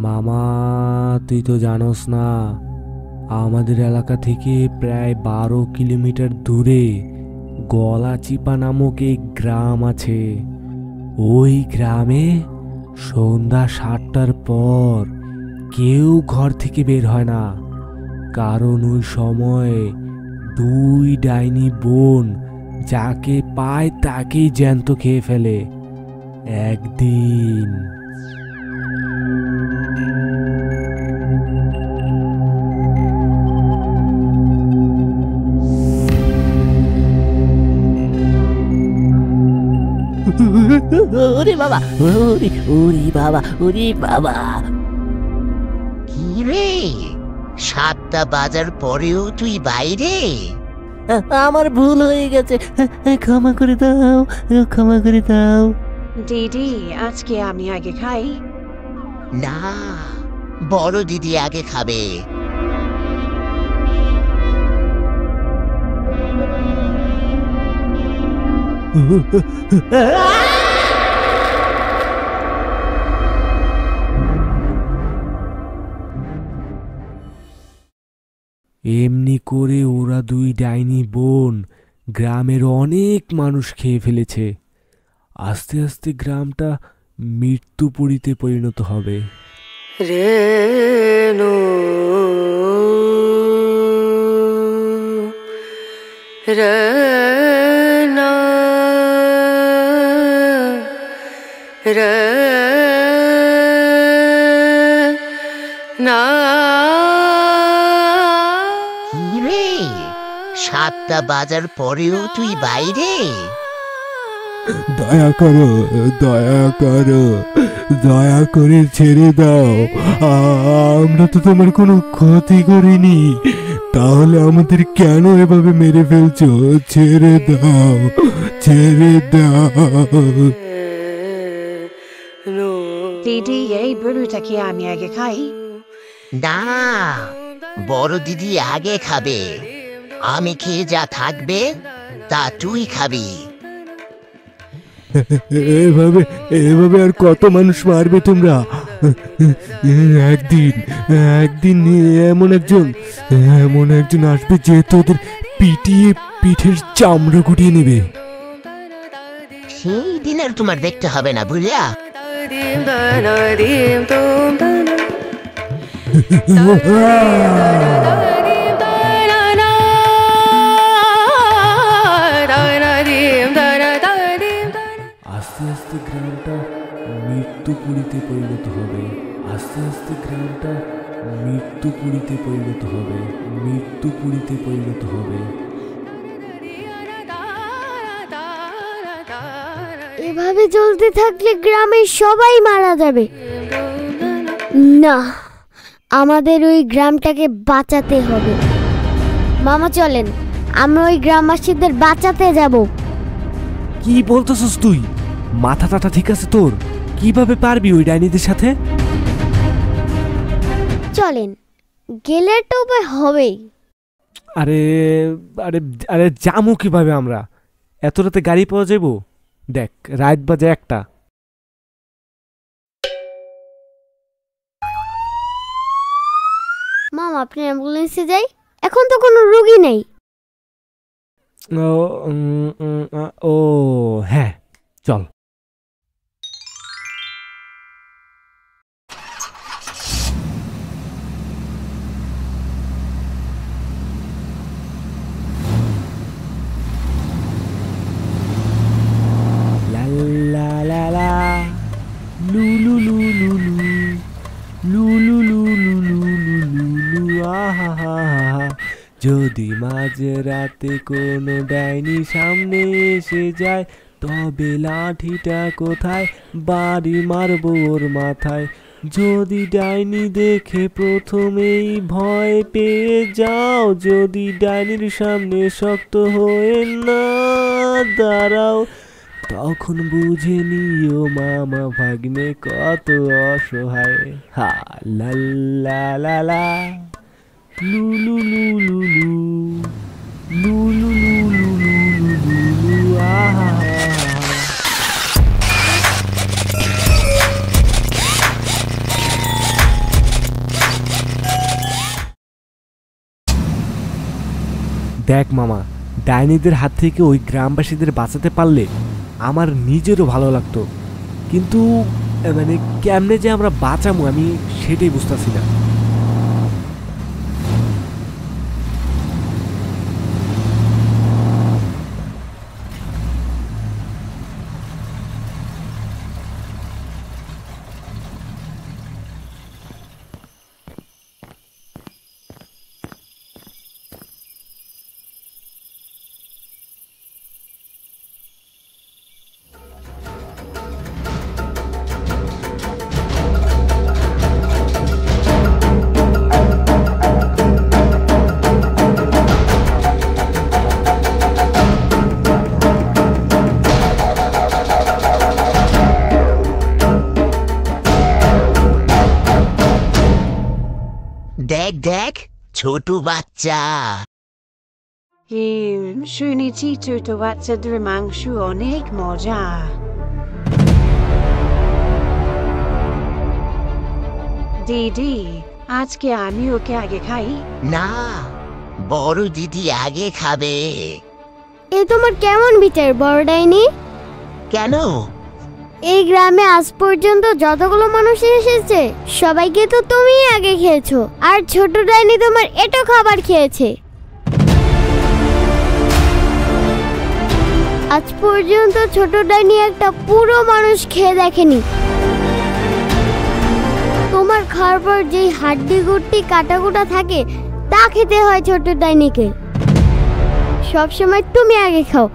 মামা, তুই তো জানোস না, আমাদের এলাকা থেকে প্রায় 12 কিলোমিটার দূরে গলাচিপা নামক এক গ্রাম আছে। ওই গ্রামে সন্ধ্যা 7টার পর কেউ ঘর থেকে বের হয় না, কারণ ওই সময় 2 ডাইনি বোন যাকে পায় তাকেই জ্যান্ত খেয়ে ফেলে। একদিন ওরে বাবা, ওরে ওরে বাবা, ওরে বাবা। কি রে, 7টা বাজার পরেও তুই বাইরে? আমার ভুল হয়ে গেছে, ক্ষমা করে দাও, ক্ষমা করে দাও। দিদি, আজকে আমি আগে খাই? না, বড় দিদি আগে খাবে। এমনি করে ওরা 2 ডাইনি বোন গ্রামের অনেক মানুষ খেয়ে ফেলেছে। আস্তে আস্তে গ্রামটা মৃত্যুপুরীতে পরিণত হবে। রেণু রনা রনা। কি রে, 7টা বাজার পরেও তুই বাইরে? দয়া করো, দয়া করো, দয়া করে ছেড়ে দাও। আমরা তো তোমার কোনো ক্ষতি করিনি, তাহলে আমাদের কেন এভাবে মেরে ফেলছো? ছেড়ে দাও, ছেড়ে দাও। দিদি, এই বুড়িটাকে আমি আগে খাই? না, বড় দিদি আগে খাবে। আমি খেয়ে যা থাকবে তা তুই খাবি। এভাবে এভাবে আর কত মানুষ মারবে তোমরা? একদিন একদিন এমন একজন আসবে যে তোদের পিটিয়ে পিঠের চামড়া গুটিয়ে নেবে। সেই দিন আর তোমার দেখতে হবে না, বুঝলা? আস্তে আস্তে গ্রামটা মৃত্যুপুরীতে পরিণত হবে। আস্তে আস্তে গ্রামটা মৃত্যুপুরীতে পরিণত হবে। মৃত্যুপুরীতে পরিণত হবে। এভাবে চলতে থাকলে গ্রামের সবাই মারা যাবে। না, আমাদের ওই গ্রামটাকে বাঁচাতে হবে। মামা চলেন, আমরা ওই গ্রামবাসীদের বাঁচাতে যাব। কি বলতেছস তুই? মাথা টাটা ঠিক আছে তোর? কিভাবে পারবি ওই ডাইনিদের সাথে? চলেন, গেলে তো উপায় হবেই। আরে আরে আরে যামু কিভাবে আমরা? এত রাতে গাড়ি পাওয়া যাবো? দেখ, রাত বাজে 1টা। মামা, আপনি অ্যাম্বুলেন্সে যাই, এখন তো কোনো রোগী নেই। ও হ্যাঁ, চল। লা লা লা লা লু লু লু লু লু লু লু লু লু লু লু লু আহা হা হা। যদি মাঝ রাতে কোনো ডাইনি সামনে এসে যায়, তবে লাঠিটা কোথায়? বাড়ি মারবো ওর মাথায়। যদি ডাইনি দেখে প্রথমেই ভয় পেয়ে যাও, যদি ডাইনির সামনে শক্ত হয়ে না দাঁড়াও, তখন বুঝে নিও মামা ভাগ্নে কত অসহায়। হা লা লা লা লা লু লু লু লু লু লু লু লু লু লু লু লু আহা। দেখ মামা, ডাইনিদের হাত থেকে ওই গ্রামবাসীদের বাঁচাতে পারলে আমার নিজেরও ভালো লাগতো, কিন্তু মানে কেমনে যে আমরা বাঁচাবো আমি সেটাই বুঝতেছি না। দেখ দেখ, ছোট বাচ্চা। শুনেছি ছোট বাচ্চাদের মাংস অনেক মজা। দিদি, আজকে আমি ওকে আগে খাই। না, বড় দিদি আগে খাবে। এ তোমার কেমন বিচার বড় ডাইনি? কেন? এই গ্রামে আজ পর্যন্ত যতগুলো মানুষ এসেছে সবাইকে তো তুমিই আগে খেয়েছো, আর ছোট ডাইনি তোমার এটো খাবার খেয়েছে। আজ পর্যন্ত ছোট ডাইনি একটা পুরো মানুষ খেয়ে দেখেনি। তোমার খাওয়ার পর যেই হাড্ডি গুড্ডি কাটাকুটা থাকে তা খেতে হয় ছোট ডাইনিকে। সবসময় তুমি আগে খাও,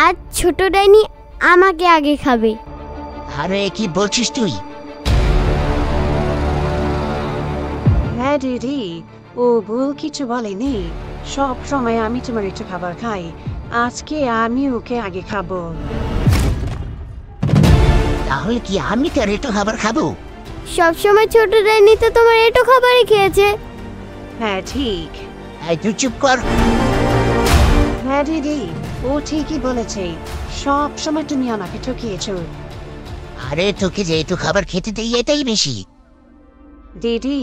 আজ ছোট ডাইনি আমাকে আগে খাবে। আরে কি বলছিস তুই? হ্যাঁ দিদি, ও ভুল কিছু বলেনি। সব সময় আমি তোমার একটু খাবার খাই, আজকে আমি ওকে আগে খাবো। তাহলে কি আমি তার একটু খাবার খাবো? সবসময় ছোট ডাইনি তো তোমার এটো খাবারই খেয়েছে। হ্যাঁ ঠিক। এই তুই চুপ কর। হ্যাঁ দিদি, ও ঠিকই বলেছে, সব সময় তুমি আমাকে ঠকিয়েছো। আরে তোকে যে একটু খাবার খেতে দেই এটাই বেশি। দিদি,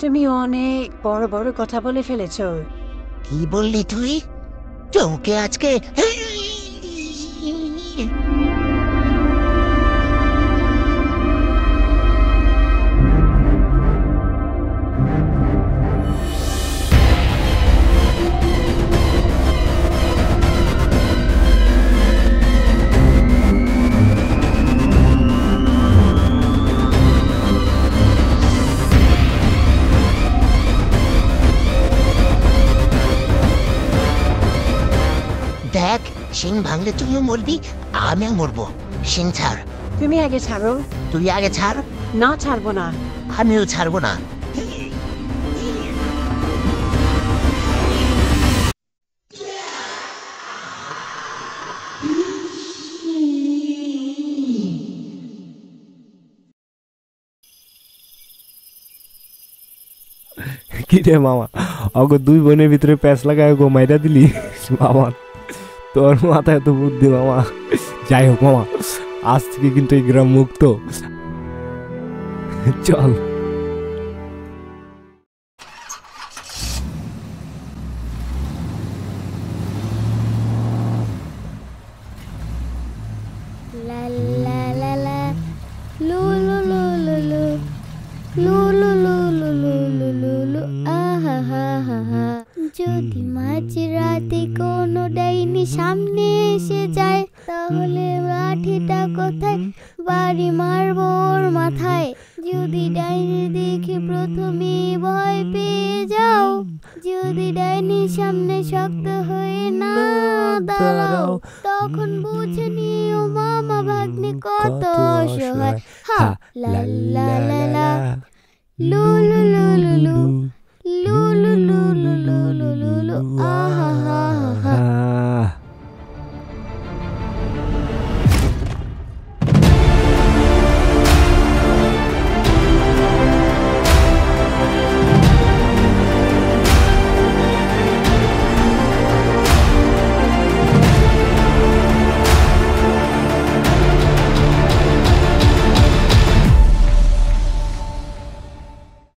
তুমি অনেক বড় বড় কথা বলে ফেলেছো। কি বললি তুই? তোকে আজকে দেখ, শিং ভাঙলে তুইও মরবি, আমিও মরবো। শিং ছাড়। তুমি আগে ছাড়ো। তুই আগে ছাড়। না, ছাড়বো না। আমিও ছাড়বো না। কি রে মামা, অগো দুই বোনের ভিতরে প্যাঁচ লাগায় গো মাইরা দিলি মামা। তোর মাথায় তো বুদ্ধি মামা। যাই হোক মামা, আজ থেকে কিন্তু এই গ্রাম মুক্ত। চল। লা লা লা লা, লু লু লু লু লু, লু লু লু লু লু লু লু লু, আহা হা হা হা। যদি মাঝরাতে কোনো ডাইনি সামনে এসে যায় তাহলে লাঠিটা কোথায় বাড়ি মারবো ওর মাথায়। যদি ডাইনি দেখে প্রথমে ভয় পেয়ে যাও, যদি ডাইনির সামনে শক্ত হয়ে না দাঁড়াও, তখন বুঝে নিও মামা ভাগ্নে কত অসহায়। হা লা লা লা লা, লু লু লু লু লু।